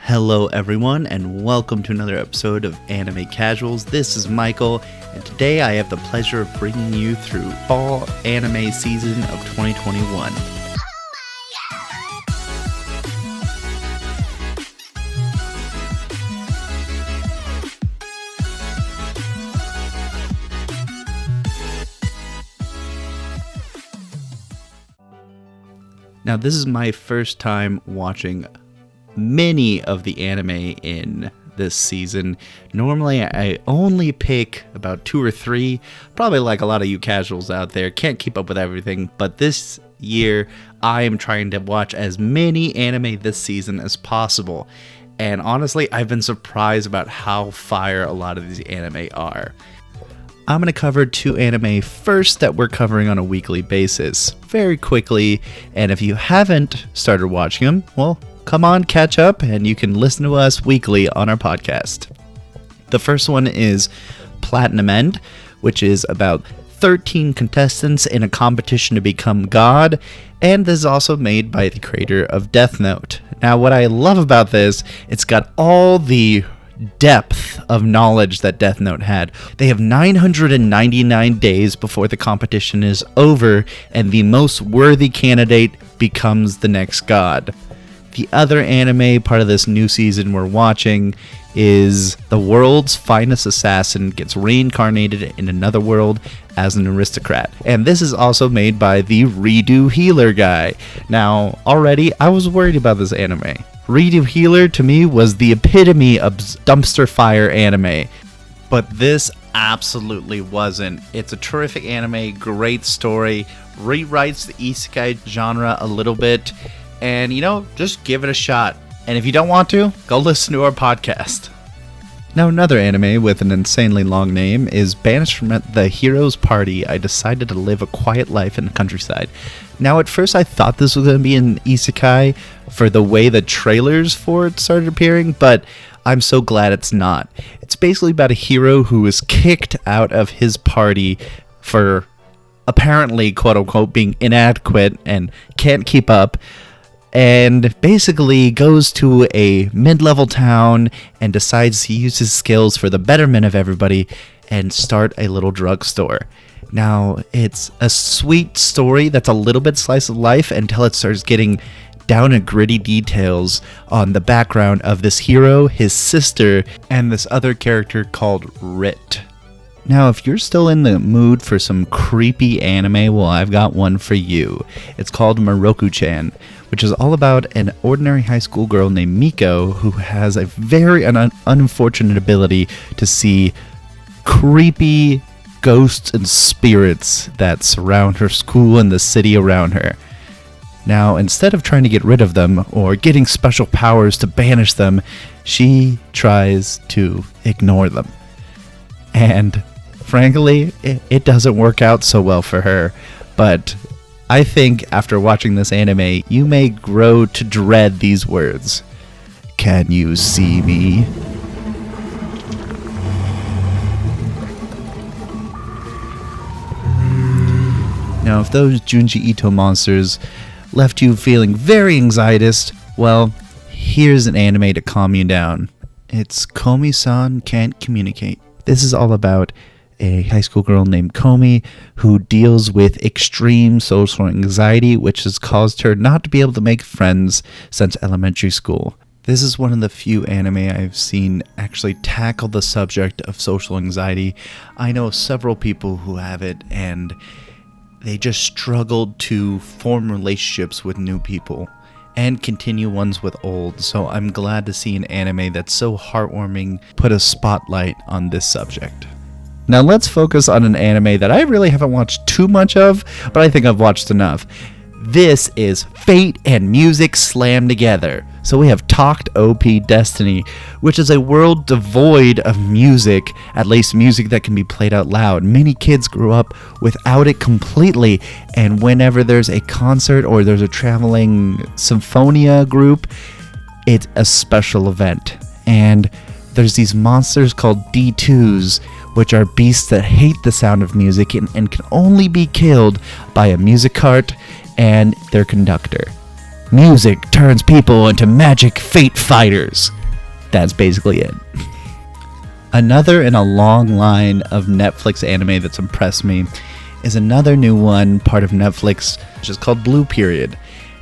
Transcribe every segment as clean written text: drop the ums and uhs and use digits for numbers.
Hello everyone, and welcome to another episode of Anime Casuals. This is Michael, and today I have the pleasure of bringing you through fall anime season of 2021. Now, this is my first time watching many of the anime in this season. Normally, I only pick about 2 or 3, probably like a lot of you casuals out there. Can't keep up with everything, but this year, I am trying to watch as many anime this season as possible. And honestly, I've been surprised about how fire a lot of these anime are. I'm going to cover 2 anime first that we're covering on a weekly basis, very quickly, and if you haven't started watching them, well, come on, catch up, and you can listen to us weekly on our podcast. The first one is Platinum End, which is about 13 contestants in a competition to become God, and this is also made by the creator of Death Note. Now, what I love about this, it's got all the depth of knowledge that Death Note had. They have 999 days before the competition is over, and the most worthy candidate becomes the next god. The other anime part of this new season we're watching is the world's finest assassin gets reincarnated in another world as an aristocrat. And this is also made by the Redo Healer guy. Now, already I was worried about this anime. Redo Healer to me was the epitome of dumpster fire anime. But this absolutely wasn't. It's a terrific anime, great story, rewrites the isekai genre a little bit. And, just give it a shot. And if you don't want to, go listen to our podcast. Now, another anime with an insanely long name is Banishment, the Hero's Party. I decided to live a quiet life in the countryside. Now, at first, I thought this was going to be an isekai for the way the trailers for it started appearing, but I'm so glad it's not. It's basically about a hero who is kicked out of his party for apparently, quote-unquote, being inadequate and can't keep up, and basically goes to a mid-level town and decides to use his skills for the betterment of everybody and start a little drugstore. Now, it's a sweet story that's a little bit slice of life until it starts getting down to gritty details on the background of this hero, his sister, and this other character called Rit. Now, if you're still in the mood for some creepy anime, well, I've got one for you. It's called Moroku-chan, which is all about an ordinary high school girl named Miko who has a very unfortunate ability to see creepy ghosts and spirits that surround her school and the city around her. Now, instead of trying to get rid of them or getting special powers to banish them, she tries to ignore them. And frankly, it doesn't work out so well for her, but I think after watching this anime, you may grow to dread these words. Can you see me? Now, if those Junji Ito monsters left you feeling very anxietous, well, here's an anime to calm you down. It's Komi-San Can't Communicate. This is all about a high school girl named Komi who deals with extreme social anxiety, which has caused her not to be able to make friends since elementary school. This is one of the few anime I've seen actually tackle the subject of social anxiety. I know several people who have it, and they just struggled to form relationships with new people and continue ones with old. So I'm glad to see an anime that's so heartwarming put a spotlight on this subject. Now let's focus on an anime that I really haven't watched too much of, but I think I've watched enough. This is Fate and Music slammed together. So we have Talked OP Destiny, which is a world devoid of music, at least music that can be played out loud. Many kids grew up without it completely, and whenever there's a concert or there's a traveling symphonia group, it's a special event. And there's these monsters called D2s, which are beasts that hate the sound of music and can only be killed by a music cart and their conductor. Music turns people into magic fate fighters. that's basically it. Another in a long line of Netflix anime that's impressed me is another new one, part of Netflix, which is called Blue Period.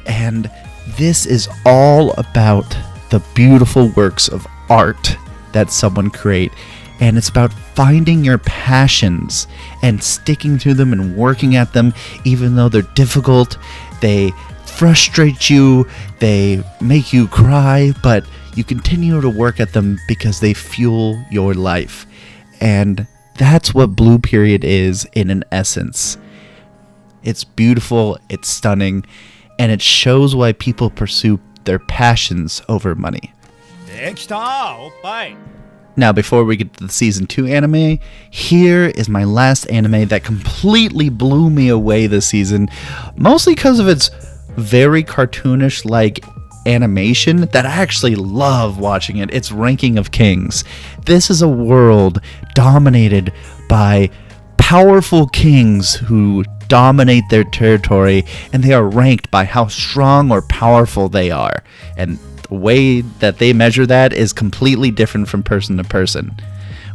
And this is all about the beautiful works of art that someone create. And it's about finding your passions and sticking to them and working at them, even though they're difficult, they frustrate you, they make you cry, but you continue to work at them because they fuel your life. And that's what Blue Period is in an essence. It's beautiful, it's stunning, and it shows why people pursue their passions over money. Now, before we get to the season 2 anime, here is my last anime that completely blew me away this season, mostly because of its very cartoonish-like animation that I actually love watching it. It's Ranking of Kings. This is a world dominated by powerful kings who dominate their territory, and they are ranked by how strong or powerful they are. And the way that they measure that is completely different from person to person.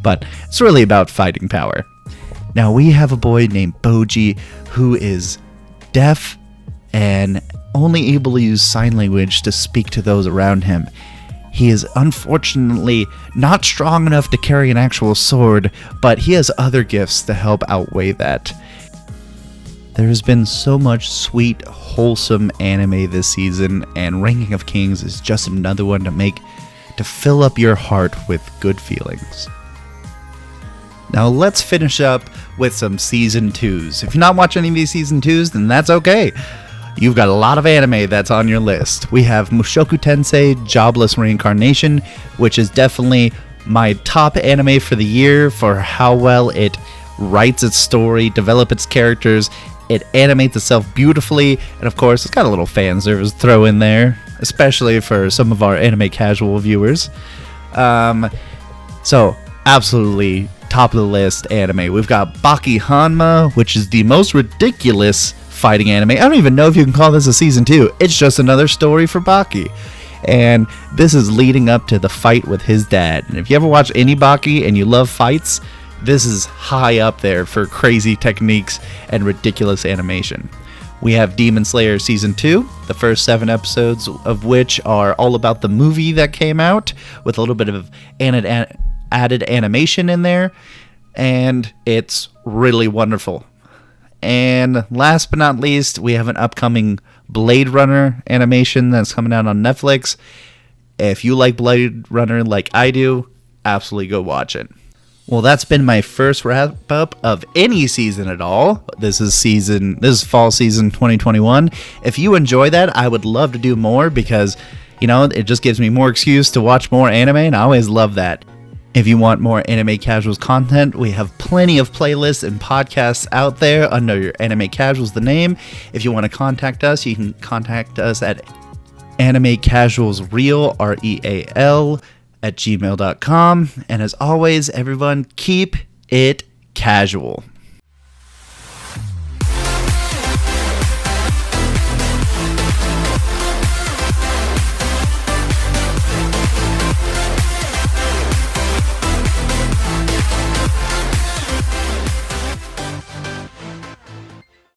But it's really about fighting power. Now we have a boy named Boji who is deaf and only able to use sign language to speak to those around him. He is unfortunately not strong enough to carry an actual sword, but he has other gifts to help outweigh that. There has been so much sweet, wholesome anime this season, and Ranking of Kings is just another one to fill up your heart with good feelings. Now let's finish up with some season 2s. If you're not watching any of these season 2s, then that's okay. You've got a lot of anime that's on your list. We have Mushoku Tensei Jobless Reincarnation, which is definitely my top anime for the year for how well it writes its story, develops its characters, it animates itself beautifully, and of course it's got a little fan service throw in there, especially for some of our anime casual viewers. So absolutely top of the list anime. We've got Baki Hanma, which is the most ridiculous fighting anime. I don't even know if you can call this a season 2. It's just another story for Baki. And this is leading up to the fight with his dad. And if you ever watch any Baki and you love fights, this is high up there for crazy techniques and ridiculous animation. We have Demon Slayer Season 2, the first 7 episodes of which are all about the movie that came out, with a little bit of added animation in there, and it's really wonderful. And last but not least, we have an upcoming Blade Runner animation that's coming out on Netflix. If you like Blade Runner like I do, absolutely go watch it. Well, that's been my first wrap up of any season at all. This is fall season 2021. If you enjoy that, I would love to do more because, it just gives me more excuse to watch more anime, and I always love that. If you want more Anime Casuals content, we have plenty of playlists and podcasts out there under your Anime Casuals the name. If you want to contact us, you can contact us at animecasualsreal, REAL, @gmail.com. And as always, everyone, keep it casual.